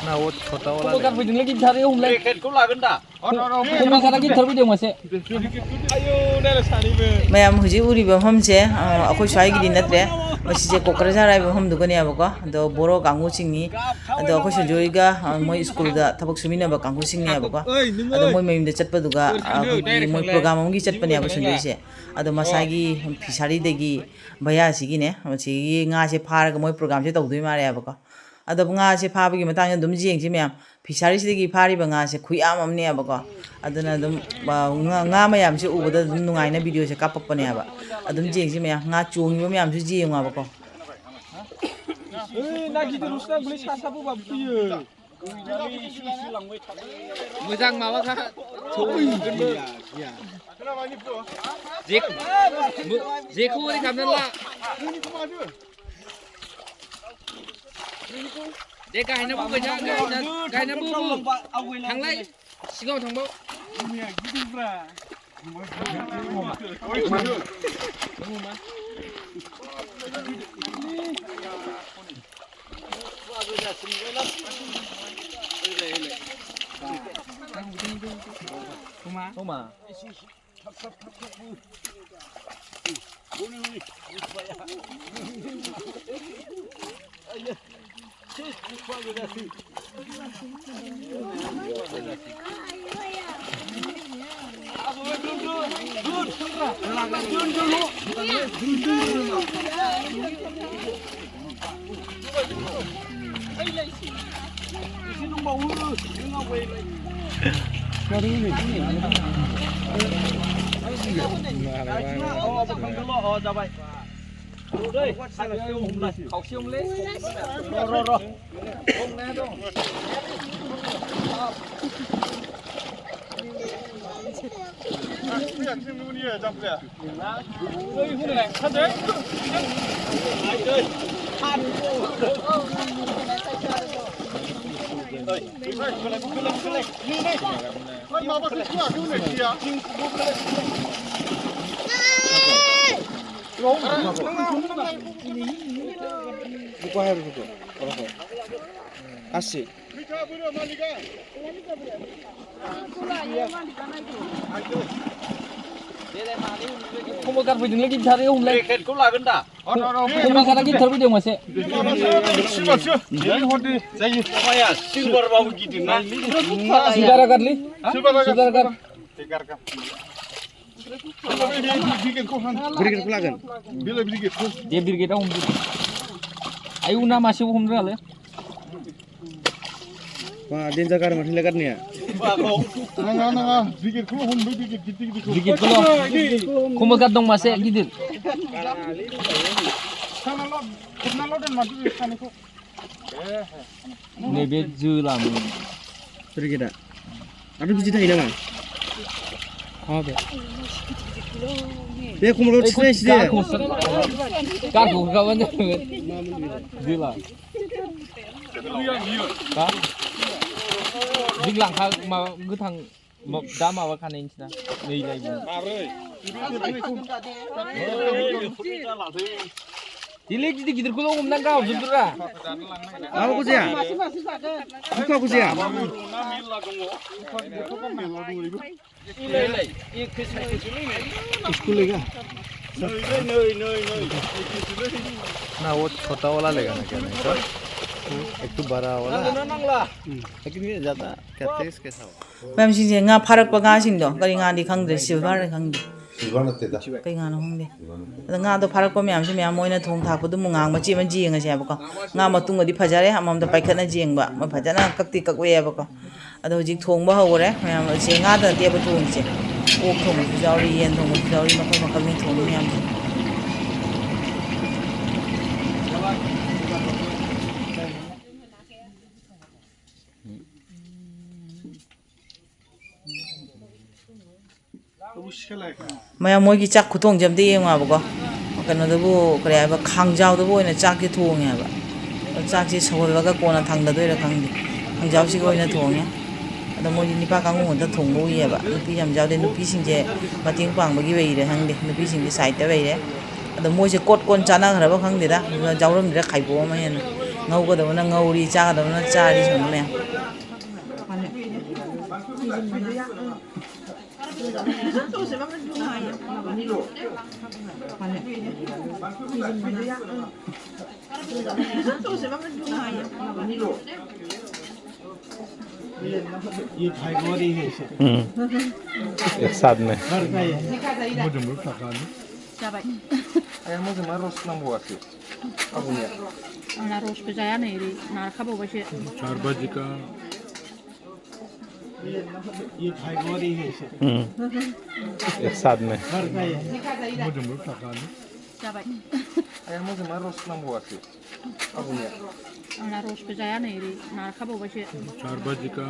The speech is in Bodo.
Nah, what kota wala. Bukan video lagi cari umlek. Kau lagan dah. Kumang sana kita video masih. Ayo, dah sani be. mayam huji uri ba hamse akhoi swai gi dinatre masije kokra rai ba ham dugani abako do boro kangu singni do akhoi sojoi ga moi school da thabak sumina ba kangu singni abako ado moi mayim de chatpa duga moi program gi chatpa ni aba sojoi se ado masagi fisari degi baya sigi ne masigi nga se phar ga moi program se tawdoi mare abako ado nga se phabagi matang dum jing si mayam fisari sidegi phari ba nga se khuyam amne abako aduna dum nga mayam se ubada dum nungai na video se kapak pane aba adum jing si mayam nga chungi ba mayam su jing abako Na kita rusna boleh sasabu babu ye. Mujang mawa kah? Ya. Kenapa ni bro? Zeku ni kamera lah. Ini kemana? Deka hina bu kerja, hina bu. Thang lai, singo thang bu. Ini ya gitu bro. Kuma. Buku air buku. Asik. Kumang kan video lagi cari umlek. Kau lagan dah. Kumang sana kita video masih. Saya silver babu gitu na. Saudara kali. Saudara kali. Berikan kulagan. Dia diri kita umur. Ayu na masih umur lah. Wah, dia jaga rumah hilakan ni ya. Dikit kalau. Kumang kan dong masih gitu. Nebe jualan. Beri kita. Ada biji dah ini mah. Apa? Dia kumulot sini sini. Karku kawan je. Jualan. Kah? Bilang kah mau gutang dah mau kan ini sih. Ni lagi. Dilek jadi gitu kalau umnang kau jujur lah. Apa aku sih? Buku aku sih. School lega. Nah, वो छोटा वाला लेगा ना क्या नहीं तो एक तो बड़ा वाला लेकिन ये ज़्यादा कहते हैं इसके साथ mayam singje nga pharak pa nga sing do kari nga di khang de silver khang de Silver nateda. kai nga no hong de nga do pharak pa mayam si mayam moina thong thak pu du mungang ma chi ma ji nga se ba ko nga ma tung di phajare amam da paikhat na jing ba ma phajana kakti kakwe ba ko ado ji thong ba hore mayam se nga da de ba thong che o thong ju jauri yen thong ju jauri ma ko ma ka mi thong mayam mayam moi gi chak khutong jam de yenga ba ko kana da bu kare ba khang jaw da bu ina chak ki thong ya ba chak ji sawal ba ka kona thang da doi ra khang di khang jaw si ko ina thong ya ꯑꯗꯣ ꯃꯣꯏꯗꯤ ꯅꯤꯄꯥ ꯀꯥꯡꯕꯨ ꯉꯥꯛꯇ ꯊꯣꯡꯕ ꯎꯏꯌꯦꯕ ꯅꯨꯄꯤ ꯌꯥꯝ ꯌꯥꯎꯗꯦ ꯅꯨꯄꯤꯁꯤꯡꯁꯦ ꯃꯇꯦꯡ ꯄꯥꯡꯕꯒꯤ ꯋꯩꯔꯦ ꯈꯪꯗꯦ ꯅꯨꯄꯤꯁꯤꯡꯗꯤ ꯁꯥꯏꯠꯇ ꯋꯩꯔꯦ ꯑꯗꯣ ꯃꯣꯏꯁꯦ ꯀꯣꯟ ꯆꯥꯟꯅꯈ꯭ꯔꯕ ꯈꯪꯗꯦꯗ ꯌꯥꯎꯔꯝꯗ꯭ꯔꯦ ꯈꯥꯏꯕꯣꯛ ꯑꯃ ꯍꯦꯟꯅ ꯉꯧꯒꯗꯕꯅ ꯉꯧꯔꯤ ꯆꯥꯒꯗꯕꯅ ꯆꯥꯔꯤ ꯁꯣꯝꯗ ꯃꯌꯥꯝ ये फाइगोरी है इसे एक साथ में मुझे मुझे पता नहीं Ayah mau cuma ros nang buat sih. Apa ya? Ana ros percaya nih di narkaba bashi. चार बजे का ये फाइगोरी है इसे एक साथ में मुझे मुझे पता नहीं Siapa? Ayah mau cuma ros nang buat sih. Apa ya? Ana ros percaya nih di narkaba bashi. चार बजे का